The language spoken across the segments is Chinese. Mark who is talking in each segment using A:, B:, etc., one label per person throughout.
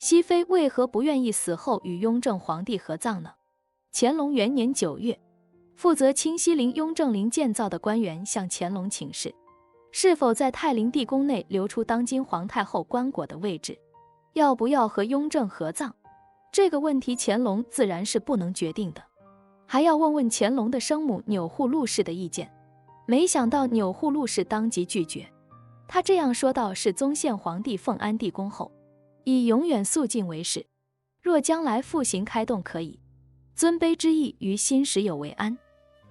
A: 熹妃为何不愿意死后与雍正皇帝合葬呢？乾隆元年9月，负责清西陵雍正陵建造的官员向乾隆请示，是否在太陵地宫内留出当今皇太后棺椁的位置，要不要和雍正合葬？这个问题乾隆自然是不能决定的，还要问问乾隆的生母钮祜禄氏的意见。没想到钮祜禄氏当即拒绝，他这样说道：是宗宪皇帝奉安地宫后，以永远肃静为誓，若将来复行开动可以，尊卑之意于心时有为安。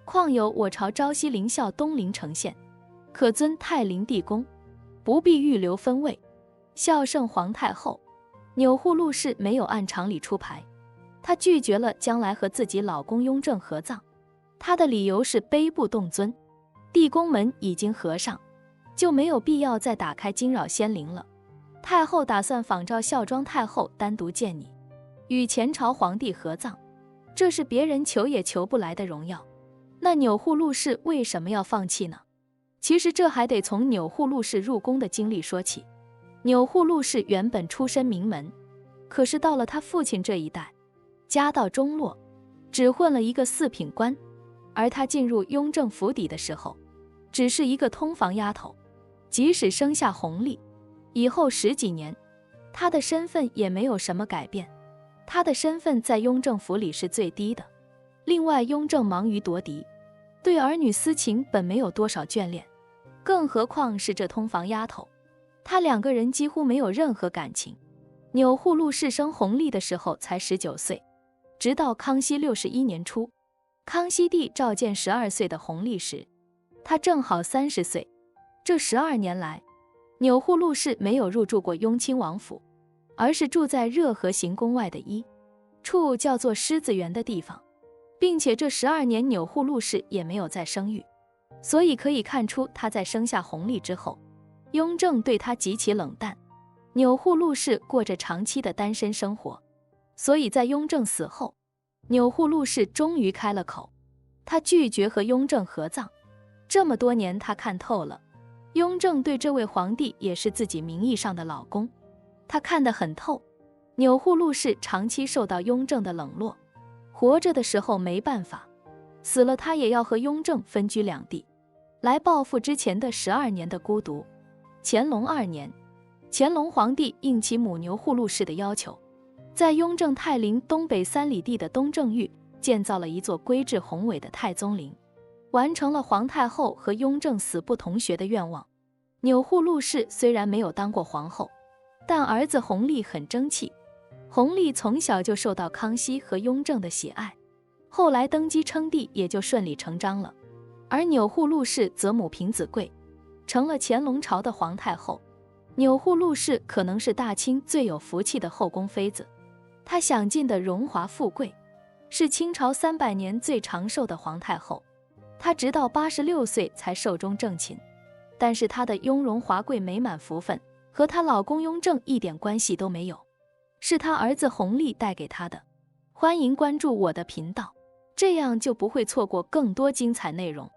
A: 况有我朝昭西陵孝东陵呈现，可尊太陵地宫，不必预留分位，孝圣皇太后。钮祜禄氏没有按常理出牌，她拒绝了将来和自己老公雍正合葬，她的理由是卑不动尊，地宫门已经合上，就没有必要再打开惊扰仙灵了。太后打算仿照孝庄太后单独见你，与前朝皇帝合葬，这是别人求也求不来的荣耀。那钮祜禄氏为什么要放弃呢？其实这还得从钮祜禄氏入宫的经历说起。钮祜禄氏原本出身名门，可是到了他父亲这一代，家道中落，只混了一个四品官，而他进入雍正府邸的时候，只是一个通房丫头。即使生下弘历，以后10几年，他的身份也没有什么改变，他的身份在雍正府里是最低的。另外，雍正忙于夺嫡，对儿女私情本没有多少眷恋，更何况是这通房丫头，他2个人几乎没有任何感情。钮祜禄氏生弘历的时候才19岁，直到康熙61年初，康熙帝召见12岁的弘历时，他正好30岁。这12年来，钮祜禄氏没有入住过雍亲王府，而是住在热河行宫外的一处叫做狮子园的地方，并且这12年钮祜禄氏也没有再生育，所以可以看出他在生下弘历之后，雍正对他极其冷淡。钮祜禄氏过着长期的单身生活，所以在雍正死后，钮祜禄氏终于开了口，他拒绝和雍正合葬。这么多年他看透了，雍正对这位皇帝也是自己名义上的老公，他看得很透。钮祜禄氏长期受到雍正的冷落，活着的时候没办法，死了他也要和雍正分居两地，来报复之前的12年的孤独。乾隆2年，乾隆皇帝应其母钮祜禄氏的要求，在雍正太陵东北3里地的东正御建造了一座规制宏伟的太宗陵，完成了皇太后和雍正死不同学的愿望。钮祜禄氏虽然没有当过皇后，但儿子弘历很争气。弘历从小就受到康熙和雍正的喜爱，后来登基称帝也就顺理成章了。而钮祜禄氏则母凭子贵，成了乾隆朝的皇太后。钮祜禄氏可能是大清最有福气的后宫妃子，她享尽的荣华富贵，是清朝300年最长寿的皇太后。她直到86岁才寿终正寝，但是她的雍容华贵美满福分和她老公雍正一点关系都没有，是她儿子弘历带给她的。欢迎关注我的频道，这样就不会错过更多精彩内容。